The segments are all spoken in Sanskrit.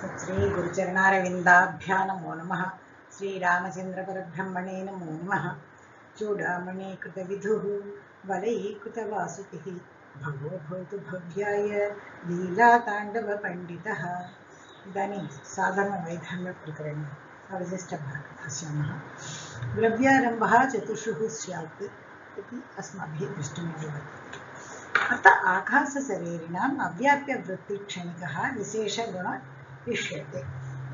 श्री गुरुचरणारविन्दाभ्यां नमो नमः। श्रीरामचन्द्रपरब्रह्मणे नमो नमः। चूडामणिकृतविधुः वलयीकृतवासुकिः भवो भवतु भव्याय लीलाताण्डवपण्डितः। इदानीं साधनवैधर्म्यप्रकरणे अवशिष्टभागं पश्यामः। द्रव्यारम्भः चतुषुः स्यात् इति अस्माभिः दृष्टुमेव वर्तते। अत आकाशशरीरिणाम् अव्याप्यवृत्तिक्षणिकः विशेषगुण इष्यते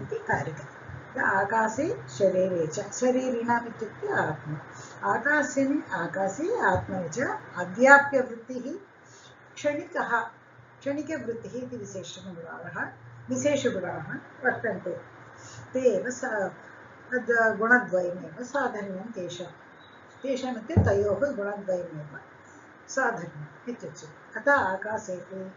इति कारिका। आकाशे शरीरे च शरीरिणाम् इत्युक्ते आत्मा आकाशे आत्मने च अव्याप्यवृत्तिः क्षणिकः क्षणिकवृत्तिः इति विशेषगुणाः वर्तन्ते। ते एव गुणद्वयमेव साधन्यं तेषामित्युक्ते तयोः गुणद्वयमेव साधन्यम् इत्युच्यते। अतः आकाशेपि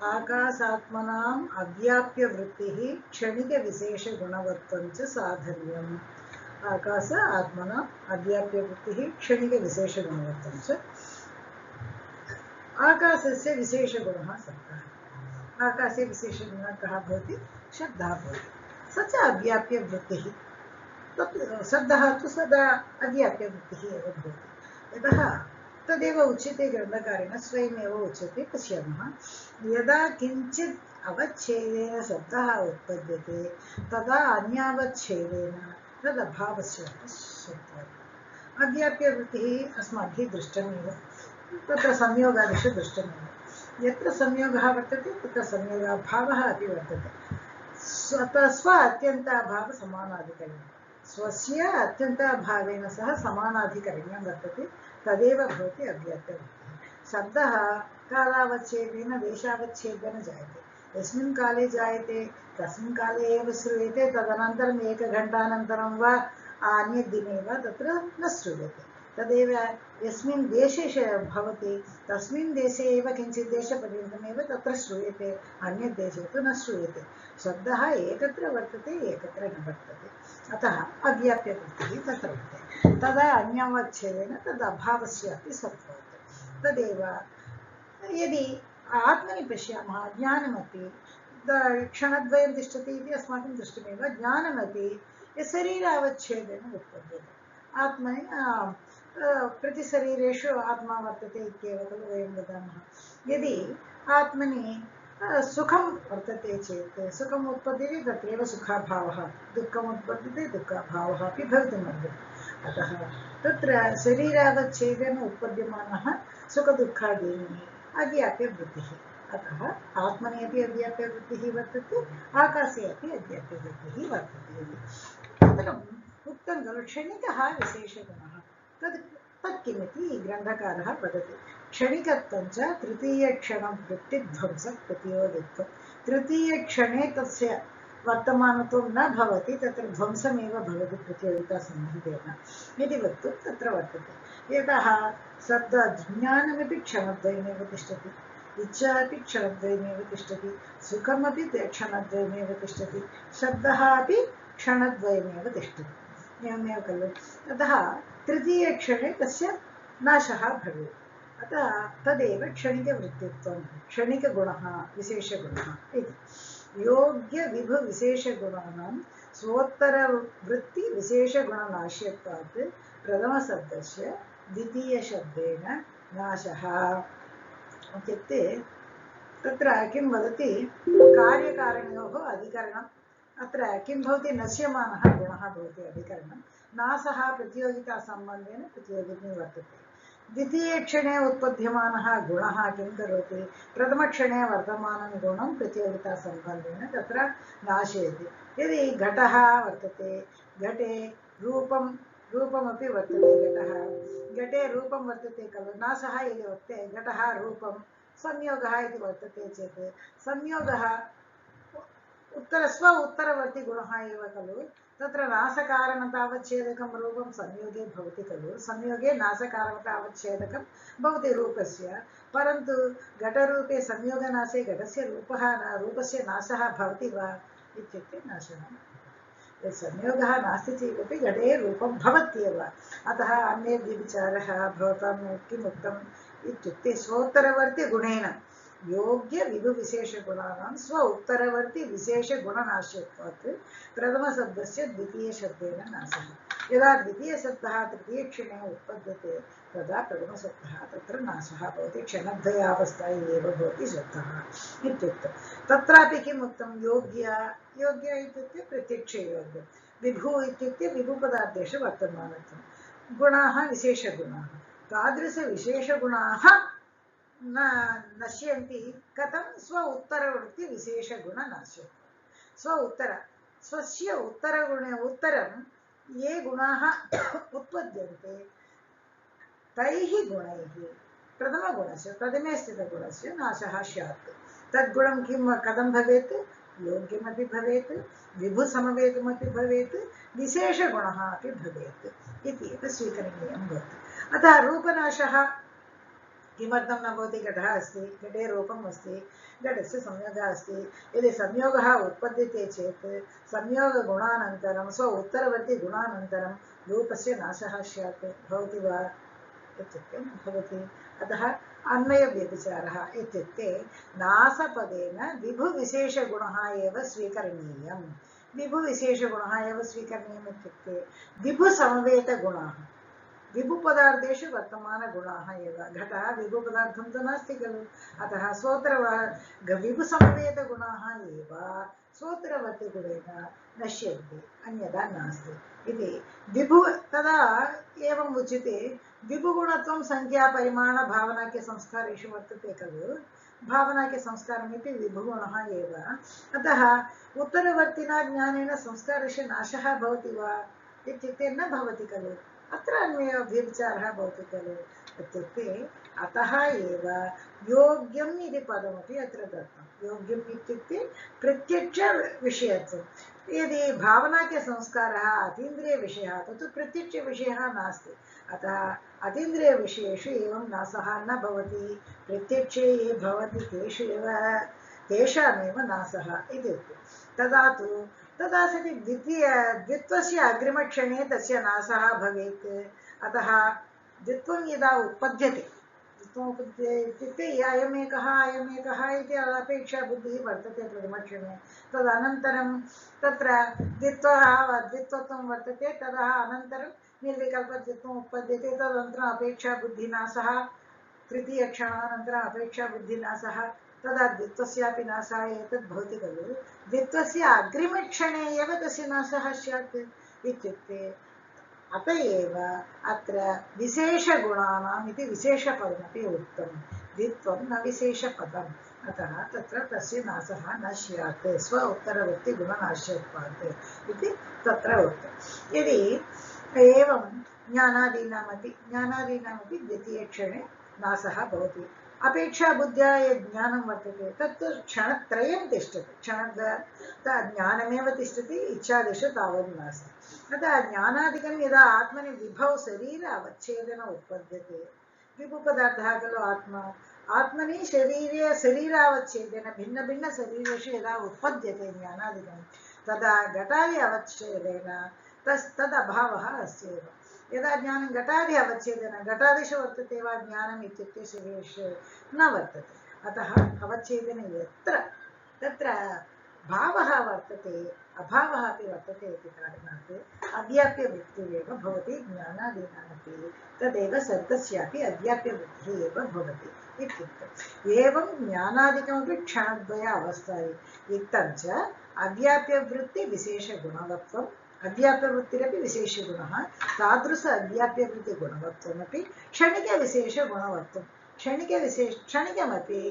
आकाशात्मनाम् अव्याप्यवृत्तिः क्षणिकविशेषगुणवत्वं च साधन्यम्। आकाश आत्मनाम् अव्याप्यवृत्तिः क्षणिकविशेषगुणवत्वं च। आकाशस्य विशेषगुणः शब्दः। आकाशे विशेषगुणः कः भवति? शब्दः भवति। स च अव्याप्यवृत्तिः। तत् शब्दः तु सदा अव्याप्यवृत्तिः एव भवति। यतः तदेव उच्यते ग्रन्थकारेण स्वयमेव उच्यते। पश्यामः, यदा किञ्चित् अवच्छेदेन शब्दः उत्पद्यते तदा अन्यावच्छेदेन तदभावस्य शब्दः। अव्याप्यवृत्तिः अस्माभिः दृष्टमेव, तत्र संयोगादिषु दृष्टमेव। यत्र संयोगः वर्तते तत्र संयोगाभावः अपि वर्तते। स्व अत्यन्ताभावसमानाधिकरणं, स्वस्य अत्यन्ताभावेन सह समानाधिकरणं वर्तते, तदेव भवति अव्याप्यवृत्तिः। शब्दः कालावच्छेदेन देशावच्छेदेन जायते। यस्मिन् काले जायते तस्मिन् काले एव श्रूयते, तदनन्तरम् एकघण्टानन्तरं वा अन्यद्दिने वा तत्र न श्रूयते। तदेव यस्मिन् देशे भवति तस्मिन् देशे एव किञ्चित् देशपर्यन्तमेव तत्र श्रूयते, अन्यत् देशे तु न श्रूयते। शब्दः एकत्र वर्तते, एकत्र न वर्तते। अतः अव्याप्यवृत्तिः तत्र वर्तते। तदा अन्यावच्छेदेन तद् अभावस्य अपि सत्त्वात्। तदेव यदि आत्मनि पश्यामः, ज्ञानमपि क्षणद्वयं तिष्ठति इति अस्माकं दृष्टमेव। ज्ञानमपि शरीरावच्छेदेन उत्पद्यते। आत्मनि प्रतिशरीरेषु आत्मा वर्तते इत्येव खलु वयं वदामः। यदि आत्मनि सुखं वर्तते चेत् सुखम् उत्पद्यते, तत्रैव सुखाभावः, दुःखम् उत्पद्यते दुःखाभावः अपि भवितुमर्हति। अतः तत्र शरीरावच्छेदेन उत्पद्यमानः सुखदुःखादीनि अव्याप्यवृत्तिः। अतः आत्मनि अपि अव्याप्यवृत्तिः वर्तते, आकाशे अपि अव्याप्यवृत्तिः वर्तते। अनन्तरम् उक्तं खलु क्षणिकः विशेषगुणः। तत् किमिति ग्रन्थकारः वदति। क्षणिकत्वं च तृतीयक्षणवृत्तिध्वंसप्रतियोगित्वं। तृतीयक्षणे तस्य वर्तमानत्वं न भवति, तत्र ध्वंसमेव भवति प्रतियोगितासम्बन्धेन इति वक्तुं तत्र वर्तते। यतः शब्दज्ञानमपि क्षणद्वयमेव तिष्ठति, इच्छा अपि क्षणद्वयमेव तिष्ठति, सुखमपि क्षणद्वयमेव तिष्ठति, शब्दः अपि क्षणद्वयमेव तिष्ठति। एवमेव खलु। अतः तृतीयक्षणे तस्य नाशः भवेत्। अतः तदेव क्षणिकवृत्तित्वं, क्षणिकगुणः विशेषगुणः इति। योग्यविभुविशेषगुणानां स्वोत्तरवृत्तिविशेषगुणनाश्यत्वात् प्रथमशब्दस्य द्वितीयशब्देन नाशः। इत्युक्ते तत्र किं वदति, कार्यकारणयोः अधिकरणम्। अत्र किं भवति, नश्यमानः गुणः भवति अधिकरणं, नाशः प्रतियोगितासम्बन्धेन प्रतियोगिनी वर्तते। द्वितीयक्षणे उत्पद्यमानः गुणः किं करोति, प्रथमक्षणे वर्तमानं गुणं प्रतियोगितासम्बन्धेन तत्र नाशयति। यदि घटः वर्तते, घटे रूपमपि वर्तते, घटे रूपं वर्तते खलु, नाशः यदि वर्तते, घटः रूपं संयोगः इति वर्तते चेत्, संयोगः उत्तरवर्ती गुणः एव खलु। तत्र नाशकारणतावच्छेदकं रूपं संयोगे भवति खलु, संयोगे नाशकारणतावच्छेदकं भवति रूपस्य। परन्तु घटरूपे संयोगनाशे घटस्य रूपस्य नाशः भवति वा इत्युक्ते नाशः। संयोगः नास्ति चेदपि घटे रूपं भवत्येव। अतः अन्यद् विचारः भवतां किम् उक्तम् इत्युक्ते स्वोत्तरवर्ती गुणेन योग्य विभुविशेषगुणानां स्व उत्तरवर्ति विशेषगुणनाश्यत्वात् प्रथमशब्दस्य द्वितीयशब्देन नाशः। यदा द्वितीयशब्दः तृतीयक्षणे उत्पद्यते तदा प्रथमशब्दः तत्र नाशः भवति, क्षणद्वयावस्था एव भवति शब्दः इत्युक्तं। तत्रापि किम् उक्तं? योग्य। योग्य इत्युक्ते प्रत्यक्षयोग्यं, विभुः इत्युक्ते विभुपदार्थेषु वर्तमानत्वं, गुणाः विशेषगुणाः। तादृशविशेषगुणाः न नश्यन्ति कथं? स्व उत्तरवृत्तिविशेषगुणनाश्यत्वं। स्व उत्तर स्वस्य उत्तरगुणे उत्तरं ये गुणाः उत्पद्यन्ते तैः गुणैः प्रथमगुणस्य प्रथमे स्थितगुणस्य नाशः स्यात्। तद्गुणं किं कथं भवेत्? योग्यमपि भवेत्, विभुसमवेतमपि भवेत्, विशेषगुणः अपि भवेत् इति एव स्वीकरणीयं भवति। अतः रूपनाशः किमर्थं न भवति? घटः अस्ति, घटे रूपम् अस्ति, घटस्य संयोगः अस्ति। यदि संयोगः उत्पद्यते चेत् संयोगगुणानन्तरं स्व उत्तरवर्ति गुणानन्तरं रूपस्य नाशः स्यात्। भवति वा? इत्युक्ते न भवति। अतः अन्वयव्यभिचारः इत्युक्ते नासपदेन विभुविशेषगुणः एव स्वीकरणीयं। विभुविशेषगुणः एव स्वीकरणीयम् इत्युक्ते विभुसमवेतगुणाः, विभुपदार्थेषु वर्तमानगुणाः एव। घटः विभुपदार्थं तु नास्ति खलु, अतः विभुसमवेतगुणाः एव स्वोत्तरवर्तिगुणेन नश्यन्ति, अन्यथा नास्ति इति। विभु तदा एवम् उच्यते, विभुगुणत्वं संज्ञापरिमाणभावनाख्यसंस्कारेषु वर्तते खलु, भावनाख्यसंस्कारमिति विभुगुणः एव। अतः उत्तरवर्तिना ज्ञानेन संस्कारस्य नाशः भवति वा इत्युक्ते न भवति खलु। अत्र अन्वयव्यभिचारः भवति खलु इत्युक्ते अतः एव योग्यम् इति पदमपि अत्र दत्तं। योग्यम् इत्युक्ते प्रत्यक्षविषयत्वं। यदि भावनाख्यसंस्कारः अतीन्द्रियविषयः तत्तु प्रत्यक्षविषयः नास्ति, अतः अतीन्द्रियविषयेषु एवं नाशः न भवति। प्रत्यक्षे ये भवति तेषु एव तेषामेव नाशः इत्युक्ते। तदा सति द्वित्वस्य अग्रिमक्षणे तस्य नाशः भवेत्। अतः द्वित्वं यदा उत्पद्यते, इत्युक्ते अयमेकः अयमेकः इति अपेक्षाबुद्धिः वर्तते प्रथमक्षणे, तदनन्तरं तत्र द्वित्वत्वं वर्तते, ततः अनन्तरं निर्विकल्पद्वित्वम् उत्पद्यते, तदनन्तरम् अपेक्षाबुद्धिनाशः, तृतीयक्षणानन्तरम् अपेक्षाबुद्धिनाशः, तदा द्वित्वस्यापि नाशः एतद् भवति खलु। द्वित्वस्य अग्रिमक्षणे एव तस्य नाशः स्यात् इत्युक्ते अत एव अत्र विशेषगुणानाम् इति विशेषपदमपि उक्तं। द्वित्वं न विशेषपदम्, अतः तत्र तस्य नाशः न स्यात् स्व उत्तरवृत्तिगुणनाश्यत्वात् इति तत्र उक्तं। यदि एवं ज्ञानादीनामपि द्वितीयक्षणे नाशः भवति। अपेक्षाबुद्ध्या यद् ज्ञानं वर्तते तत्तु क्षणत्रयं तिष्ठति, ज्ञानमेव तिष्ठति, इच्छादिषु तावत् नास्ति। अतः ज्ञानादिकं यदा आत्मनि विभौ शरीर अवच्छेदन उत्पद्यते, विभुपदार्थः खलु आत्मा, आत्मनि शरीरावच्छेदेन भिन्नभिन्नशरीरेषु यदा उत्पद्यते ज्ञानादिकं, तदा घटादि अवच्छेदेन तदभावः अस्येव। यदा ज्ञानं घटादि अवच्छेदेन, घटादिषु वर्तते वा ज्ञानम् इत्युक्ते शरीरेषु न वर्तते। अतः अवच्छेदेन यत्र तत्र भावः वर्तते, अभावः अपि वर्तते इति कारणात् अव्याप्यवृत्तिरेव भवति ज्ञानादीनामपि, तदेव सर्गस्यापि अव्याप्यवृत्तिः एव भवति इत्युक्तम्। एवं ज्ञानादिकमपि क्षणद्वय अवस्थायि इत्थं च अव्याप्यवृत्तिविशेषगुणवत्वम्, अव्याप्यवृत्तिरपि विशेषगुणः, तादृश अव्याप्यवृत्तिगुणवत्वमपि क्षणिकविशेषगुणवत्वं, क्षणिकमपि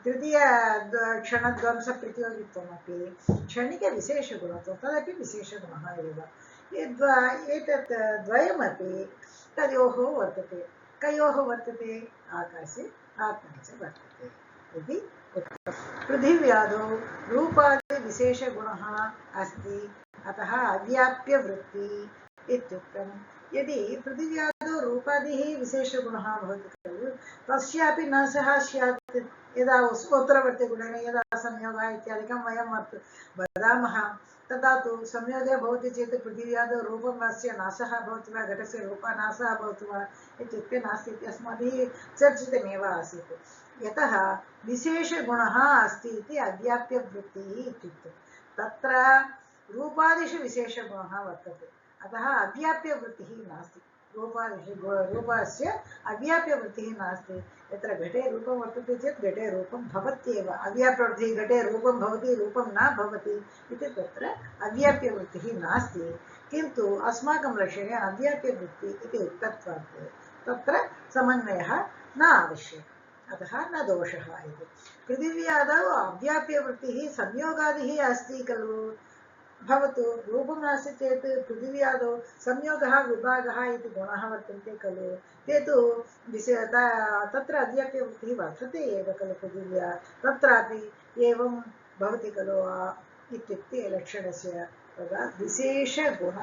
तृतीय क्षणध्वंसप्रतियोगित्वमपि क्षणिकविशेषगुणत्वं, तदपि विशेषगुणः एव। एतत् द्वयमपि तयोः वर्तते। कयोः वर्तते? आकाशे आत्मनि च वर्तते इति उक्तं। पृथिव्यादौ रूपादिविशेषगुणः अस्ति, अतः अव्याप्यवृत्ति इत्युक्तं। यदि पृथिव्यादौ रूपादिः विशेषगुणः भवति खलु, तस्यापि नाशः स्यात्। यदा उत्तरवर्तिगुणेन यदा संयोगः इत्यादिकं वयं वदामः, तदा तु संयोगे भवति चेत् पृथिव्यादौ रूपस्य नाशः भवति वा, घटस्य रूपनाशः भवति वा इत्युक्ते नास्ति इति अस्माभिः चर्चितमेव आसीत्। यतः विशेषगुणः अस्ति इति अव्याप्यवृत्तिः इत्युक्ते तत्र रूपादिषु विशेषगुणः वर्तते अतः अव्याप्यवृत्तिः नास्ति रूपादिषु रूपस्य अव्याप्यवृत्तिः नास्ति यत्र घटे रूपं वर्तते चेत् घटे रूपं भवत्येव अव्याप्यवृत्तिः घटे रूपं भवति रूपं न भवति इति तत्र अव्याप्यवृत्तिः नास्ति किन्तु अस्माकं लक्ष्ये अव्याप्यवृत्तिः इति उक्तत्वात् तत्र समन्वयः न आवश्यकः अतः न दोषः इति पृथिव्यादौ अव्याप्यवृत्तिः संयोगादिः अस्ति खलु भवतु रूपं नास्ति चेत् पृथिव्यादौ संयोगः विभागः इति गुणः वर्तन्ते खलु ते तु तत्र अव्याप्यवृत्तिः वर्तते एव खलु पृथिव्या तत्रापि एवं भवति खलु इत्युक्ते लक्षणस्य तदा विशेषगुण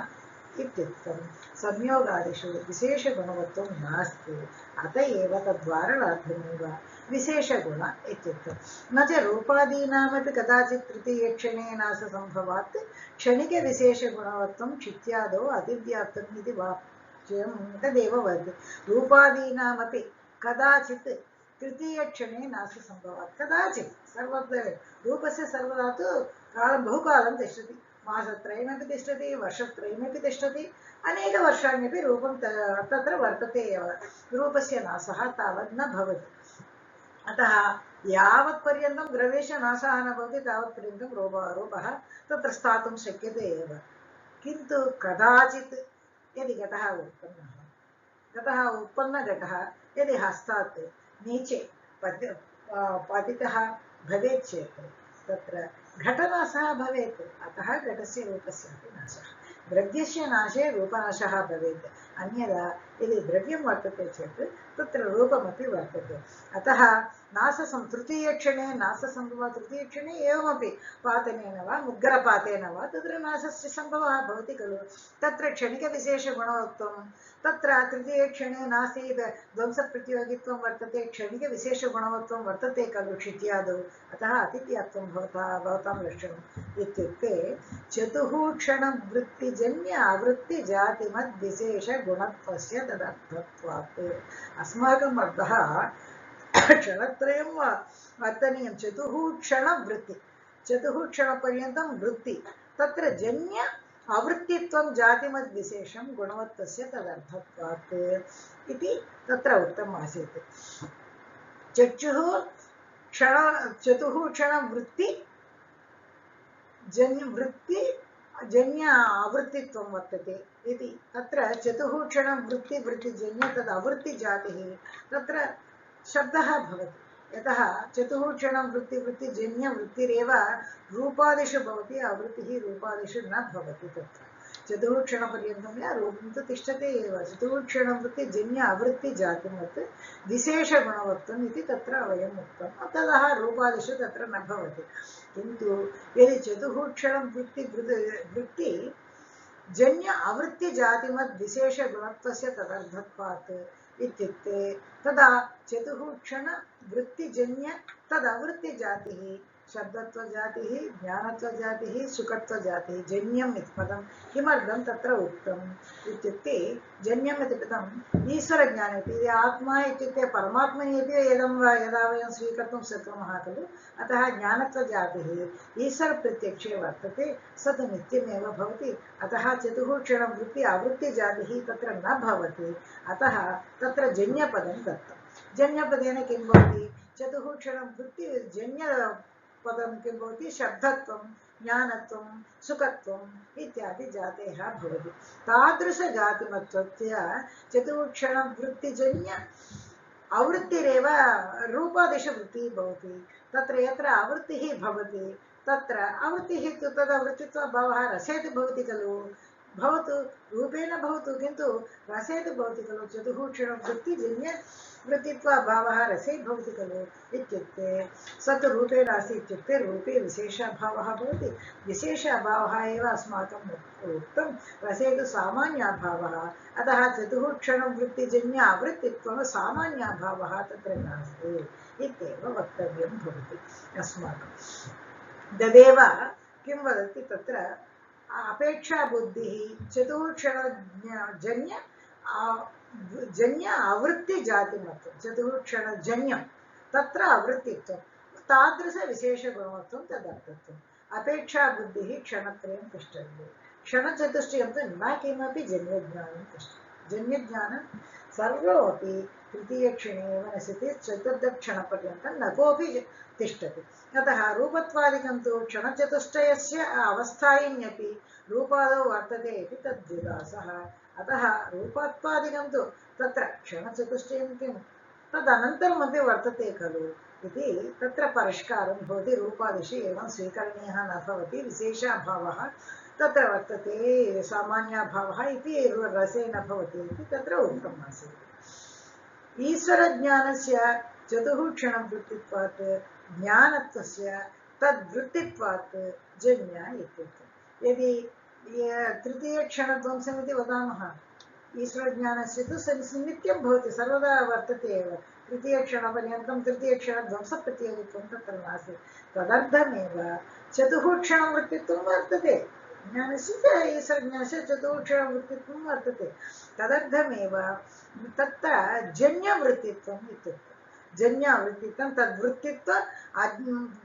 इत्युक्तं संयोगादिषु विशेषगुणवत्वं नास्ति अत एव तद्वारणार्थमेव विशेषगुण इत्युक्तं न च रूपादीनामपि कदाचित् तृतीयक्षणे नाससम्भवात् क्षणिकविशेषगुणवत्वं क्षित्यादौ अतिव्याप्तम् इति वाक्यं तदेव वदति रूपादीनामपि कदाचित् तृतीयक्षणे नाससम्भवात् कदाचित् सर्वत्र रूपस्य सर्वदा तु कालं बहुकालं तिष्ठति मासत्रयमपि तिष्ठति वर्षत्रयमपि तिष्ठति अनेकवर्षाण्यपि रूपं तत्र वर्तते एव रूपस्य नाशः तावत् न भवति अतः यावत्पर्यन्तं द्रव्यस्य नाशः न भवति तावत्पर्यन्तं रूपः तत्र स्थातुं शक्यते एव किन्तु कदाचित् यदि घटः उत्पन्नघटः यदि हस्तात् नीचे पतितः भवेत् चेत् तत्र घटनाशः भवेत् अतः घटस्य रूपस्यापि नाशः द्रव्यस्य नाशे रूपनाशः भवेत् अन्यथा यदि द्रव्यं वर्तते चेत् तत्र रूपमपि वर्तते अतः तृतीयक्षणे नाशसम्भवः तृतीयक्षणे एवमपि पातनेन वा मुद्गरपातेन वा तत्र नाशस्य सम्भवः भवति खलु तत्र क्षणिकविशेषगुणवत्वं तत्र तृतीयक्षणे नास्ति ध्वंसप्रतियोगित्वं वर्तते क्षणिकविशेषगुणवत्वं वर्तते खलु क्षित्यादौ अतः अतिव्याप्तं भवतां लक्षणम् इत्युक्ते चतुःक्षणवृत्तिजन्य आवृत्तिजातिमद्विशेषगुणत्वस्य तदर्थत्वात् अस्माकम् अर्थः क्षणत्रयं वर्तनीयं चतुःक्षणपर्यन्तं वृत्ति तत्र जन्य आवृत्तित्वं जातिमद्विशेषं गुणवत्तस्य तदर्थत्वात् इति तत्र उक्तम् आसीत् चतुःक्षणवृत्ति जन्य आवृत्तित्वं वर्तते इति तत्र चतुःक्षणवृत्तिजन्य तद् आवृत्तिजातिः तत्र शब्दः भवति यतः चतुःक्षणवृत्तिजन्यवृत्तिरेव रूपादिषु भवति आवृत्तिः रूपादिषु न भवति तत्र चतुःक्षणपर्यन्तं या रूपं तु तिष्ठति एव चतुःक्षणवृत्तिजन्य आवृत्तिजातिमत् विशेषगुणवत्वम् इति तत्र वयम् उक्तम् ततः रूपादिषु तत्र न भवति किन्तु यदि चतुःक्षणवृत्ति जन्य आवृत्तिजातिमद् विशेषगुणत्वस्य तदर्थत्वात् इत्युक्ते तदा चतुःक्षणवृत्तिजन्य तदवृत्तिजातिः शब्दत्वजातिः ज्ञानत्वजातिः सुखत्वजातिः जन्यम् इति पदं किमर्थं तत्र उक्तम् इत्युक्ते जन्यम् इति पदम् ईश्वरज्ञाने इति आत्मा इत्युक्ते परमात्मनि अपि यदा वयं स्वीकर्तुं शक्नुमः खलु अतः ज्ञानत्वजातिः ईश्वरप्रत्यक्षे वर्तते स तु नित्यमेव भवति अतः चतुःक्षणवृत्ति आवृत्तिजातिः तत्र न भवति अतः तत्र जन्यपदं दत्तं जन्यपदेन किं भवति चतुःक्षणवृत्तिजन्य पदं किं भवति शब्दत्वं ज्ञानत्वं सुखत्वम् इत्यादि जातेः भवति तादृशजातिमत्वस्य चतुःक्षणवृत्तिजन्य आवृत्तिरेव रूपादिषु वृत्तिः भवति तत्र यत्र आवृत्तिः भवति तत्र आवृत्तिः तु तदवृत्तित्वभावः रसेतु भवति खलु भवतु रूपेण भवतु किन्तु रसेतु भवति खलु चतुःक्षणवृत्तिजन्य वृत्तित्वभावः रसे भवति खलु इत्युक्ते स तु रूपेण अस्ति इत्युक्ते रूपे विशेषाभावः भवति विशेषाभावः एव अस्माकम् उक्तं रसे तु सामान्याभावः अतः चतुःक्षणवृत्तिजन्य आवृत्तित्वं सामान्याभावः तत्र नास्ति इत्येव वक्तव्यं भवति अस्माकं तदेव किं वदति तत्र अपेक्षा बुद्धिः चतुःक्षणजन्य आवृत्तिजातिमत्वं चतुःक्षणजन्यं तत्र अवृत्तित्वं तादृशविशेषगुणवत्वं तदर्थत्वम् अपेक्षाबुद्धिः क्षणत्रयं तिष्ठति क्षणचतुष्टयं तु न किमपि जन्यज्ञानं तिष्ठति जन्यज्ञानं सर्वमपि तृतीयक्षणे एव नश्यति चतुर्थक्षणपर्यन्तं न कोऽपि तिष्ठति अतः रूपत्वादिकं तु क्षणचतुष्टयस्य अवस्थायिन्यपि रूपादौ वर्तते इति तद्विलासः अतः रूपत्वादिकं तु तत्र क्षणचतुष्टयं किं तदनन्तरमपि वर्तते खलु इति तत्र परिष्कारं भवति रूपादिषु एवं स्वीकरणीयः न भवति विशेषाभावः तत्र वर्तते सामान्याभावः इति रसेन भवति इति तत्र उक्तम् आसीत् ईश्वरज्ञानस्य चतुःक्षणवृत्तित्वात् ज्ञानत्वस्य तद्वृत्तित्वात् जन्य इत्युक्तम् यदि तृतीयक्षणध्वंसमिति वदामः ईश्वरज्ञानस्य तु नित्यं भवति सर्वदा वर्तते एव तृतीयक्षणपर्यन्तं तृतीयक्षणध्वंसप्रतियोगित्वं तत्र नास्ति तदर्थमेव चतुःक्षणवृत्तित्वं वर्तते ज्ञानस्य ईश्वरज्ञानस्य चतुःक्षणवृत्तित्वं वर्तते तदर्थमेव तत्र जन्यवृत्तित्वम् इत्युक्तं जन्यवृत्तित्वं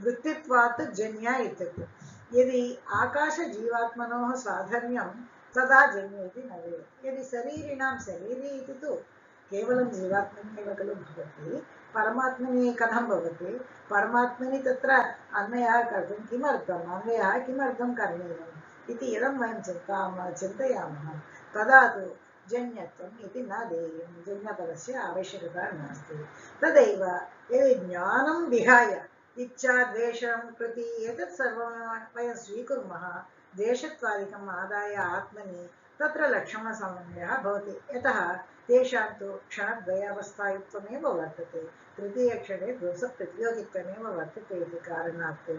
वृत्तित्वात् जन्य इत्युक्तं यदि आकाशजीवात्मनोः साधर्म्यं तदा जन्य इति न भवति यदि शरीरिणां शरीरी इति तु केवलं जीवात्मनि एव खलु भवति परमात्मनि कथं भवति परमात्मनि तत्र अन्वयः कर्तुं किमर्थम् अन्वयः किमर्थं करणीयम् इति यदि वयं चिन्तयामः तदा तु जन्यत्वम् इति न देयं जन्यपदस्य आवश्यकता नास्ति तदैव यदि ज्ञानं विहाय इच्छा द्वेषं कृति एतत् सर्वं वयं स्वीकुर्मः द्वेषत्वादिकम् आदाय आत्मनि तत्र लक्षणसमन्वयः भवति यतः तेषां तु क्षणद्वयावस्थायुक्तमेव वर्तते तृतीयक्षणे ध्वंसप्रतियोगित्वमेव वर्तते इति कारणात्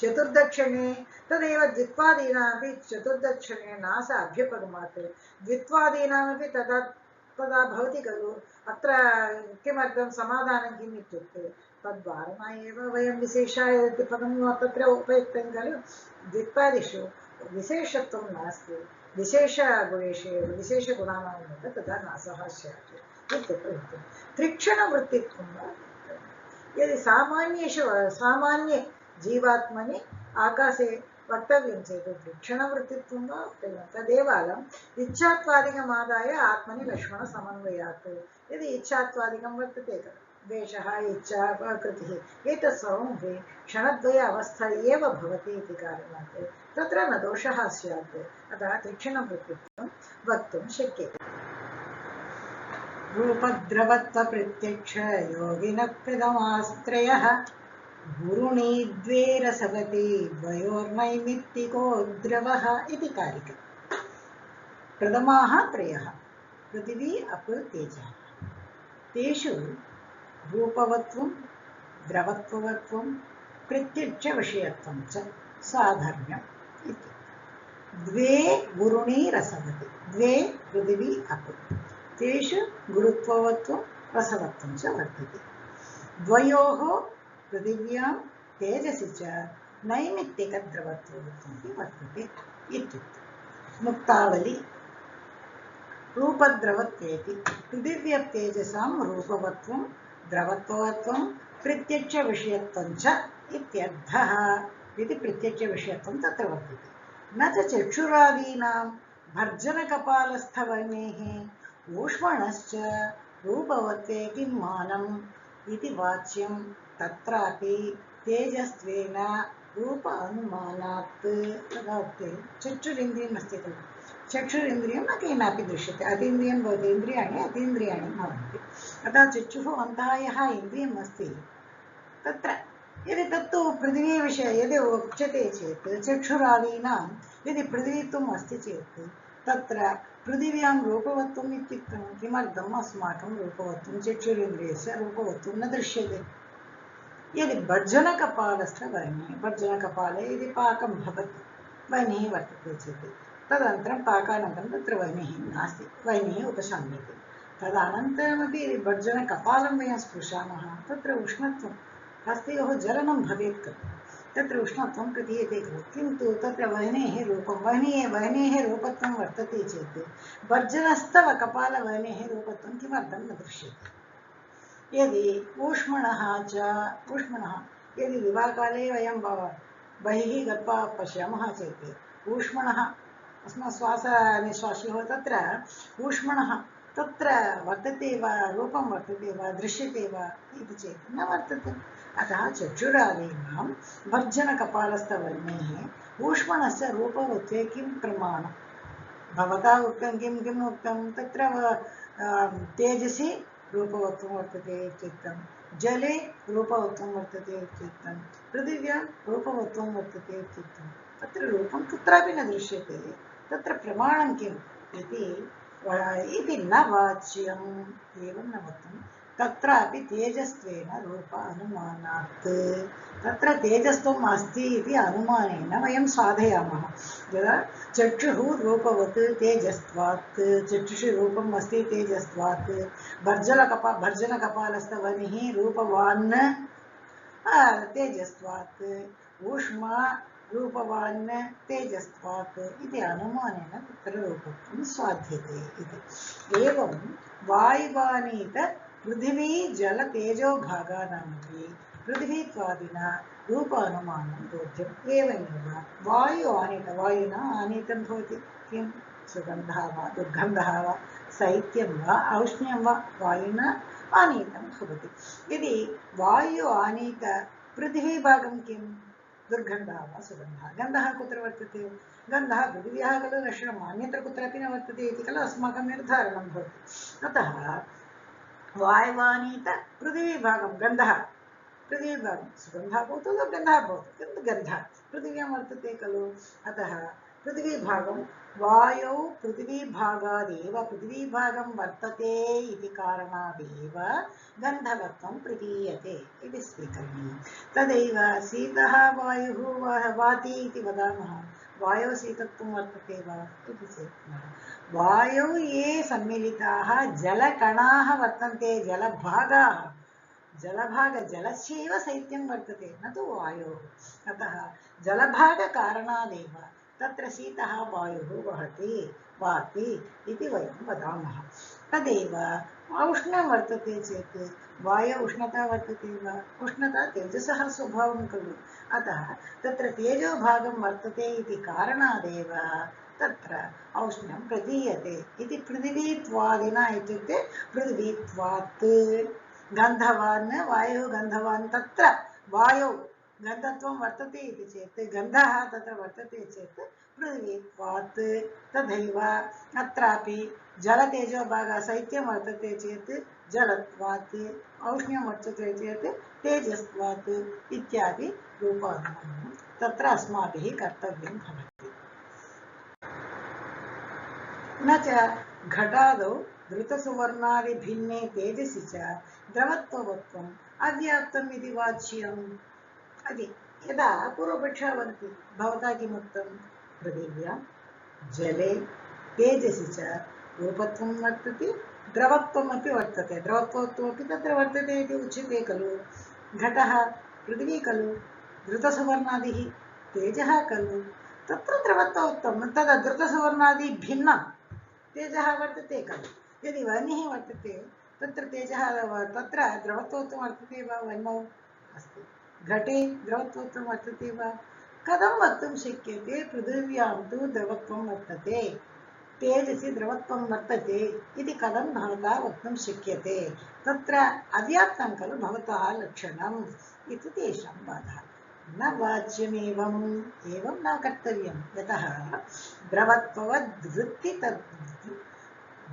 चतुर्थक्षणे तदेव द्वित्वादीनामपि चतुर्थक्षणे नास अभ्युपगमात् द्वित्वादीनामपि तदा भवति खलु अत्र किमर्थं समाधानं किम् इत्युक्ते तद्वारणा एव वयं विशेषपदं तत्र उपयुक्तं खलु द्वित्वादिषु विशेषत्वं नास्ति विशेषगुणेषु एव विशेषगुणानामेव तथा नासः स्यात् इत्युक्ते त्रिक्षणवृत्तित्वं वा यदि सामान्ये जीवात्मनि आकाशे वक्तव्यं चेत् त्रिक्षणवृत्तित्वं वा वक्तव्यं तदेव अलम् इच्छात्वादिकमादाय आत्मनि लक्ष्मणसमन्वयात् यदि इच्छात्वादिकं वर्तते खलु द्वेषः इच्छा कृतिः एतत् सर्वमपि क्षणद्वय अवस्था एव भवति इति कारणात् तत्र न दोषः स्यात् अतः त्रिक्षणवृत्तित्वं वक्तुं शक्यते रूपद्रवत्वप्रत्यक्ष योगिनप्रथमास्त्रयः गुरुणी द्वे रसवती द्वयोर्नैमित्तिको द्रवः इति कारिका प्रथमाः त्रयः पृथिवी अप तेजः तेषु रूपवत्वं द्रवत्ववत्वं प्रत्यक्षविषयत्वं च साधर्म्यम् इति द्वे गुरुणी रसवती द्वे पृथिवी अप तेषु गुरुत्ववत्वं रसवत्वं च वर्तते द्वयोः पृथिव्यां तेजसि च नैमित्तिकद्रवत्ववत्वं वर्तते इत्युक्ते मुक्तावली रूपद्रवत्वेति पृथिव्यतेजसां रूपवत्वं द्रवत्ववत्वं प्रत्यक्षविषयत्वं च इत्यर्थः इति प्रत्यक्षविषयत्वं तत्र वर्तते न च चक्षुरादीनां भर्जनकपालस्थवर्णेः ऊष्मणश्च रूपवत्वे किं मानम् इति वाच्यं तत्रापि तेजस्त्वेन रूप अनुमानात् तदाप्ते चक्षुरिन्द्रियमस्ति खलु चक्षुरिन्द्रियं न केनापि दृश्यते अतीन्द्रियं भवति इन्द्रियाणि अतीन्द्रियाणि भवन्ति अतः चक्षुः अन्तः यः इन्द्रियम् अस्ति तत्र यदि तत्तु पृथिवीविषये यदि उच्यते चेत् चक्षुरादीनां यदि पृथिवीत्वम् अस्ति चेत् तत्र पृथिव्यां रूपवत्वम् इत्युक्तं किमर्थम् अस्माकं रूपवत्वं चक्षुरिन्द्रियस्य रूपवत्वं न दृश्यते यदि भर्जनकपालस्थवर्णे भर्जनकपाले यदि पाकं भवति वह्निः वर्तते चेत् तदनन्तरं पाकानन्तरं तत्र वह्निः नास्ति वह्निः उपशम्यते तदनन्तरमपि यदि भर्जनकपालं वयं स्पृशामः तत्र उष्णत्वं हस्तयोः जलनं भवेत् खलु तत्र उष्णत्वं प्रतीयते खलु किन्तु तत्र वह्नेः रूपं वह्नेः रूपत्वं वर्तते चेत् भर्जनस्थव कपालवह्नेः रूपत्वं किमर्थं न दृश्यते यदि ऊष्मणः यदि दिवाकाले वयं बहिः गत्वा पश्यामः चेत् ऊष्मणः अस्मात् श्वासनिश्वासयोः तत्र ऊष्मणः तत्र वर्तते वा रूपं वर्तते वा दृश्यते वा इति चेत् न वर्तते। अतः चक्षुरादीनां भर्जनकपालस्थवर्णेः ऊष्मणस्य रूपवत्वे किं प्रमाणं? भवता उक्तं किम् उक्तं तत्र तेजसि रूपवत्वं वर्तते इत्युक्तं, जले रूपवत्वं वर्तते इत्युक्तं, पृथिव्यां रूपवत्वं वर्तते इत्युक्तं। तत्र रूपं कुत्रापि न दृश्यते, तत्र प्रमाणं किम् इति न वाच्यम्। एवं न वक्तुं तत्रापि तेजस्त्वेन रूप अनुमानात्, तत्र तेजस्त्वम् अस्ति इति अनुमानेन वयं साधयामः। यदा चक्षुः रूपवत् तेजस्त्वात्, चक्षुषि रूपम् अस्ति तेजस्त्वात्, भर्जनकपालस्थवनिः रूपवान् तेजस्त्वात्, ऊष्मा रूपवान् तेजस्त्वात् इति अनुमानेन तत्र रूपत्वं साध्यते इति। एवं वायुवानीत पृथिवी जल तेजो भागानामपि पृथिवीत्वादिना रूपानुमानं बोध्यम्। एवमेव वायुना आनीतं भवति किं? सुगन्धः वा दुर्गन्धः वा शैत्यं वा औष्ण्यं वा वायुना आनीतं भवति। यदि वायु आनीत पृथिवीभागं किं? दुर्गन्धः वा सुगन्धः? गन्धः कुत्र वर्तते? गन्धः पृथिव्याः खलु लक्षणम्, अन्यत्र कुत्रापि न वर्तते इति खलु अस्माकं निर्धारणं भवति। अतः वायुवानीत पृथिवीभागं गन्धः, पृथिवीभागं सुगन्धः भवतु दुर्गन्धः भवतु, किन्तु गन्धः पृथिव्यां वर्तते खलु। अतः पृथिवीभागं वायौ पृथिवीभागादेव पृथिवीभागं वर्तते इति कारणादेव गन्धवत्वं प्रतीयते इति स्वीकरणीयं। तदैव शीतः वायुः वाति इति वदामः, वायौ शीतत्वं वर्तते वा इति चेत् न। वायौ ये सम्मिलिताः जलकणाः वर्तन्ते, जलस्यैव शैत्यं वर्तते, न तु वायोः। अतः जलभागकारणादेव तत्र शीतः वायुः वाति इति वयं वदामः। तदेव औष्ण्यं वर्तते चेत् वायौ उष्णता वर्तते वा? उष्णता तेजसः स्वभावं खलु। अतः तत्र तेजोभागं वर्तते इति कारणादेव तत्र औष्ण्यं प्रतीयते इति। पृथिवीत्वादिना इत्युक्ते पृथिवीत्वात् गन्धवान् वायुः गन्धवान्, तत्र वायौ गन्धत्वं वर्तते इति चेत्, गन्धः तत्र वर्तते चेत् पृथिवीत्वात्। तथैव अत्रापि जलतेजोभागः शैत्यं वर्तते चेत् जलत्वात्, औष्ण्यं वर्तते चेत् तेजस्त्वात् इत्यादि रूपानुमानं तत्र अस्माभिः कर्तव्यं भवति। न च घटादौ धृतसुवर्णादिभिन्ने तेजसि च द्रवत्ववत्वम् अव्याप्तम् इति वाच्यम्। यदा पूर्वपक्षः वदति, भवता किमुक्तं? पृथिव्यां जले तेजसि च रूपत्वं वर्तते, द्रवत्वमपि वर्तते, द्रवत्वमपि तत्र वर्तते इति उच्यते खलु। घटः पृथिवी खलु, धृतसुवर्णादिः तेजः खलु, तत्र द्रवत्वोक्तं। तदा धृतसुवर्णादि भिन्नं तेजः वर्तते खलु। यदि वह्निः वर्तते तत्र तेजः, तत्र द्रवत्वोक्तं वर्तते वा? वह्नौ अस्ति। घटे द्रवत्वोक्तं वर्तते वा? कथं वक्तुं शक्यते? पृथिव्यां तु द्रवत्वं वर्तते, तेजसि द्रवत्वं वर्तते इति कथं भवता वक्तुं शक्यते? तत्र अव्याप्तं खलु भवतः लक्षणम् इति तेषां वादः। न वाच्यमेवम्, एवं न कर्तव्यं। यतः द्रवत्ववद्वृत्ति तद्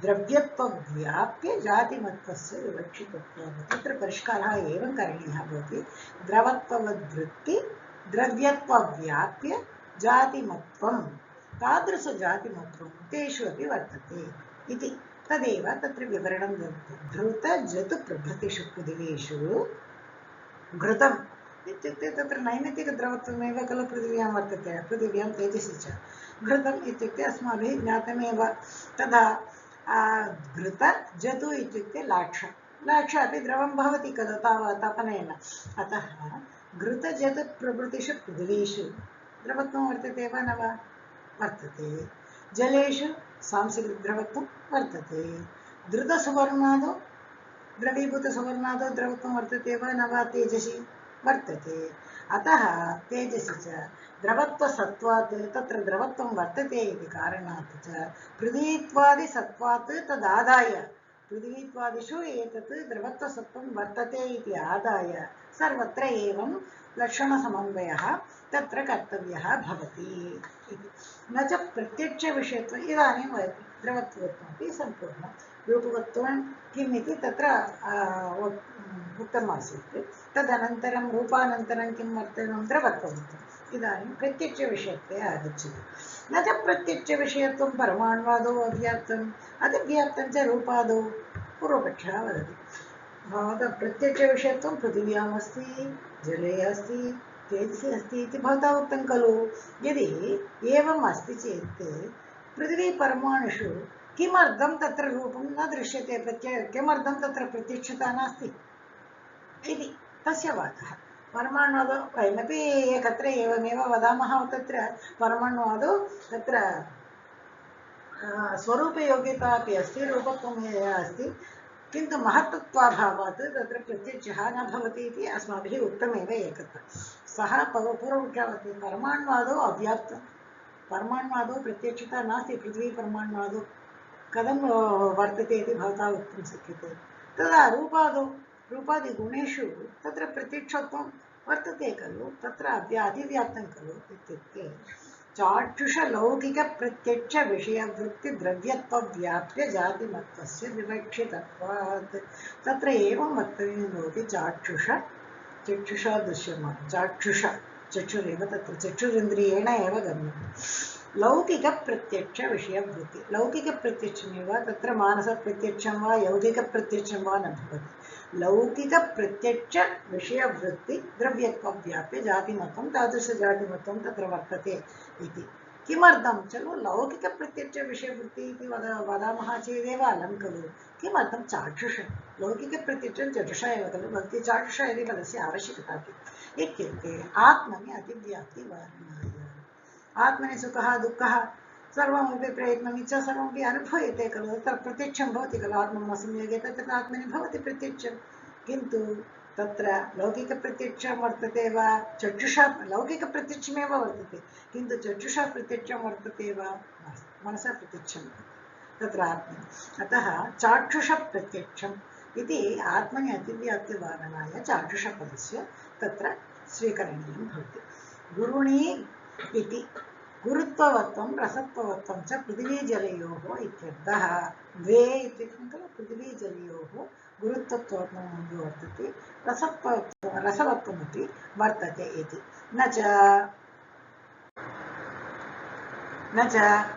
द्रव्यत्वव्याप्य जातिमत्वस्य विवक्षितत्वं। तत्र परिष्कारः एवं करणीयः भवति। द्रवत्ववद्वृत्ति द्रव्यत्वव्याप्य जातिमत्वं, तादृशजातिमत्वं तेषु अपि वर्तते इति। तदेव तत्र विवरणं दत्तं। धृतजतुप्रभृतिषु पृथिवीषु घृतम् इत्युक्ते तत्र नैमित्तिकद्रवत्वमेव खलु पृथिव्यां वर्तते, पृथिव्यां तेजसि च। घृतम् इत्युक्ते अस्माभिः ज्ञातमेव। तदा घृत जतु इत्युक्ते लाक्ष अपि द्रवं भवति खलु तपनेन। अतः घृतजतुप्रभृतिषु पृथिवीषु द्रवत्वं वर्तते वा न वा? वर्तते। जलेषु सांसिकद्रवत्वं वर्तते। धृतसुवर्णादौ द्रवीभूतसवर्णादौ द्रवत्वं वर्तते वा न वा तेजसि वर्तते। अतः तेजसि च द्रवत्वसत्त्वात् तत्र द्रवत्वं वर्तते इति कारणात् च पृथ्वीत्वादिसत्त्वात् तदादाय पृथ्वीत्वादिषु एतत् द्रवत्वसत्त्वं वर्तते इति आदाय सर्वत्र एवं लक्षणसमन्वयः तत्र कर्तव्यः भवति इति। न च प्रत्यक्षविषयत्वम् इदानीं द्रवत्वत्वमपि सम्पूर्णं रूपवत्वं किम् इति तत्र उक्तमासीत्। तदनन्तरं रूपानन्तरं किं वर्तनं द्रवत्वम् इदानीं प्रत्यक्षविषयत्वे आगच्छति। न च प्रत्यक्षविषयत्वं परमाण्वादौ अव्याप्तम् अतिव्याप्तं च रूपादौ पूर्वपक्षः वदति। भवतः प्रत्यक्षविषयत्वं पृथिव्याम् अस्ति, जले अस्ति, तेजसि अस्ति इति भवता उक्तं खलु। यदि एवम् अस्ति चेत् पृथिवीपरमाणुषु किमर्थं तत्र रूपं न दृश्यते, किमर्थं तत्र प्रत्यक्षता नास्ति इति तस्य वादः। परमाणुवादौ वयमपि एकत्र एवमेव वदामः, तत्र परमाणुवादौ तत्र स्वरूपयोग्यता अपि अस्ति, रूपत्वम् अस्ति, किन्तु महत्त्वाभावात् तत्र प्रत्यक्षः न भवति इति अस्माभिः उक्तमेव एकत्र। सः पूर्वमुख्यवत् परमाणुवादौ अव्याप्तं, परमाणुवादौ प्रत्यक्षता नास्ति, पृथ्वीपरमाणुवादौ कथं वर्तते इति भवता वक्तुं शक्यते। तदा रूपादिगुणेषु तत्र प्रत्यक्षत्वं वर्तते खलु, तत्र अतिव्याप्तं खलु इत्युक्ते चाक्षुषलौकिकप्रत्यक्षविषयवृत्तिद्रव्यत्वव्याप्य जातिमत्वस्य विवक्षितत्वात् तत्र एवं वक्तव्यं भवति। चक्षुषा दृश्यमानं, चक्षुरेव तत्र चक्षुरिन्द्रियेण एव गम्यते। लौकिकप्रत्यक्षविषयवृत्ति, लौकिकप्रत्यक्षमेव तत्र मानसप्रत्यक्षं वा यौगिकप्रत्यक्षं वा न भवति। लौकिकप्रत्यक्षविषयवृत्ति द्रव्यत्वव्याप्य जातिमत्वं तादृशजातिमत्वं तत्र वर्तते इति। किमर्थं चलो लौकिकप्रत्यक्षविषयवृत्ति इति वदामः चेदेव अलं खलु। किमर्थं चाक्षुषं, लौकिकप्रत्यक्षं चक्षुषा एव खलु भवति, चाक्षुषा इति पदस्य आवश्यकता इत्युक्ते आत्मनि अतिव्याप्तिवारणाय, आत्मनि सुखः दुःखः सर्वमपि प्रयत्नम् इच्छा सर्वमपि अनुभूयते खलु, तत्र प्रत्यक्षं भवति खलु। आत्मसंयोगे तत्र आत्मनि भवति प्रत्यक्षं, किन्तु तत्र लौकिकप्रत्यक्षं वर्तते वा, चक्षुषा लौकिकप्रत्यक्षमेव वर्तते, किन्तु चक्षुषा प्रत्यक्षं वर्तते वा, मनसा प्रत्यक्षं तत्र आत्मनि। अतः चाक्षुषप्रत्यक्षम् इति आत्मनि अतिव्याप्तिवारणाय चाक्षुषपदस्य तत्र स्वीकरणीयं भवति। गुरुणी इति गुरुत्ववत्वं रसत्ववत्वं च पृथिवीजलयोः इत्यर्थः। द्वे इत्युक्तं खलु, पृथिवीजलयोः गुरुत्वत्वं वर्तते, रसवत्वमपि वर्तते इति। न च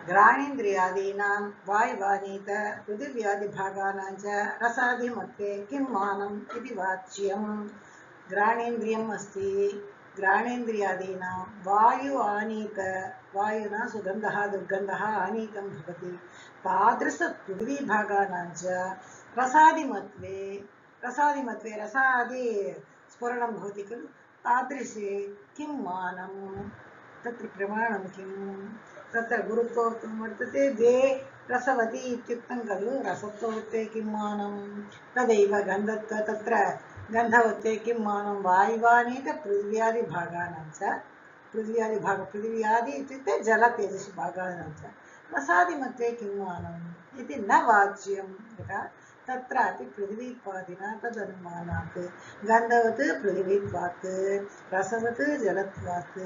घ्राणेन्द्रियादीनां वायुवानीत पृथिव्यादिभागानां च रसादिमत्वे किं मानम् इति वाच्यं। घ्राणेन्द्रियम् अस्ति, घ्राणेन्द्रियादीनां वायु आनीत, वायुना सुगन्धः दुर्गन्धः आनीतं भवति, तादृशपृथिवीभागानां च रसादिमत्वे रसादि स्फुरणं भवति खलु, तादृशे किं मानं, तत्र प्रमाणं किं, तत्र गुरुत्वं वर्तते। द्वे रसवती इत्युक्तं खलु, रसत्ववत्वे किं मानं, तदैव गन्धत्व तत्र गन्धवत्वे किं मानं, वायुवानीत पृथिव्यादिभागानां च, पृथिव्यादि इत्युक्ते जलतेजसि भागानां च रसादिमध्ये किं मानम् इति न वाच्यं। यथा तत्रापि पृथिवीत्वादिना तदनुमानात् गन्धवत् पृथिवीत्वात्, रसवत् जलत्वात्,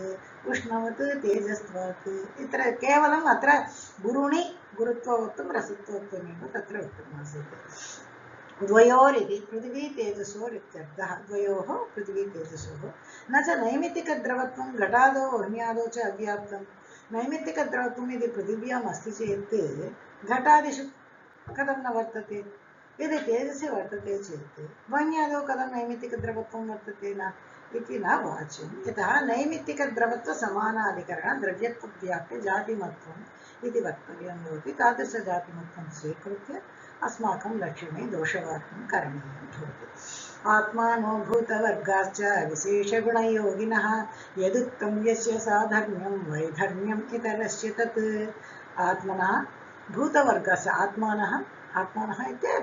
उष्णवत् तेजस्त्वात्, इत्र केवलम् अत्र गुरुणि गुरुत्ववत्वं रसत्वत्वमेव तत्र उक्तमासीत्। द्वयोरिति पृथिवी तेजसोरित्यर्थः, द्वयोः पृथिवी तेजसोः। न च नैमित्तिकद्रवत्वं घटादौ वह्न्यादौ च अव्याप्तं। नैमित्तिकद्रवत्वम् यदि पृथिव्याम् अस्ति चेत् घटादिषु कथं न वर्तते, यदि तेजसि वर्तते चेत् वह्न्यादौ कथं नैमित्तिकद्रवत्वं वर्तते न इति न वाच्यं। यतः नैमित्तिकद्रवत्वसमानाधिकरण द्रव्यत्वव्याप्य जातिमत्वम् इति वक्तव्यं भवति। तादृशजातिमत्वं स्वीकृत्य अस्माकं लक्षणे दोषवार्तं करणीयं भवति। आत्मानो भूतवर्गाश्च विशेषगुणयोगिनः यदुक्तं यस्य साधर्म्यं वैधर्म्यम् इतरस्य तत्। आत्मनः भूतवर्गस्य, आत्मानः इति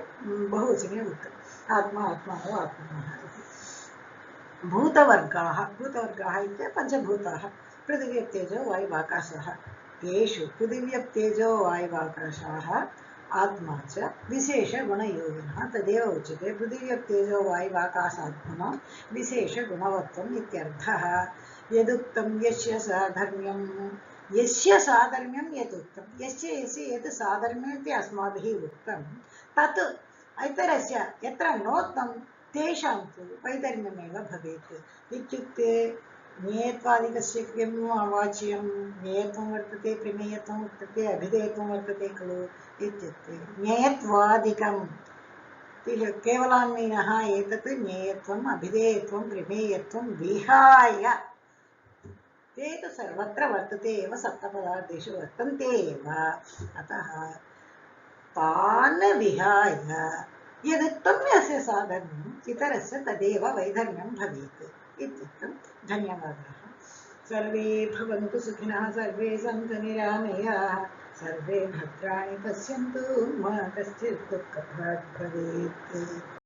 बहुवचने उक्तं, आत्मा आत्मानो आत्मनः इति। भूतवर्गाः इत्युक्ते पञ्चभूताः पृथिव्यप्तेजो वायुवाकाशः। येषु पृथिव्यप्तेजो वायुवाकाशाः आत्मा च विशेषगुणयोगिनः तदेव उच्यते पृथिव्यप्तेजो वायुवाकाशात्मनो विशेषगुणवत्वम् इत्यर्थः। यदुक्तं यस्य साधर्म्यं यदुक्तं यस्य यत् साधर्म्यम् इति अस्माभिः उक्तं तत् इतरस्य यत्र नोक्तं तेषां तु वैधर्म्यमेव भवेत्। इत्युक्ते ज्ञेयत्वादिकस्य किम् अवाच्यं ज्ञेयत्वं वर्तते प्रमेयत्वं वर्तते अभिधेयत्वं वर्तते खलु। इत्युक्ते ज्ञेयत्वादिकं केवलान्मीनः एतत् ज्ञेयत्वम् अभिधेयत्वं प्रमेयत्वं विहाय ते तु सर्वत्र वर्तते एव सप्तपदार्थेषु वर्तन्ते एव। अतः तान् विहाय यदुक्तं यस्य साधर्म्यम् इतरस्य तदेव वैधर्म्यं भवेत् इत्युक्तं। धन्यवादाः। सर्वे भवन्तु सुखिनः सर्वे सन्तु निरामयाः सर्वे भद्राणि पश्यन्तु मा कश्चित् दुःखभाग् भवेत्।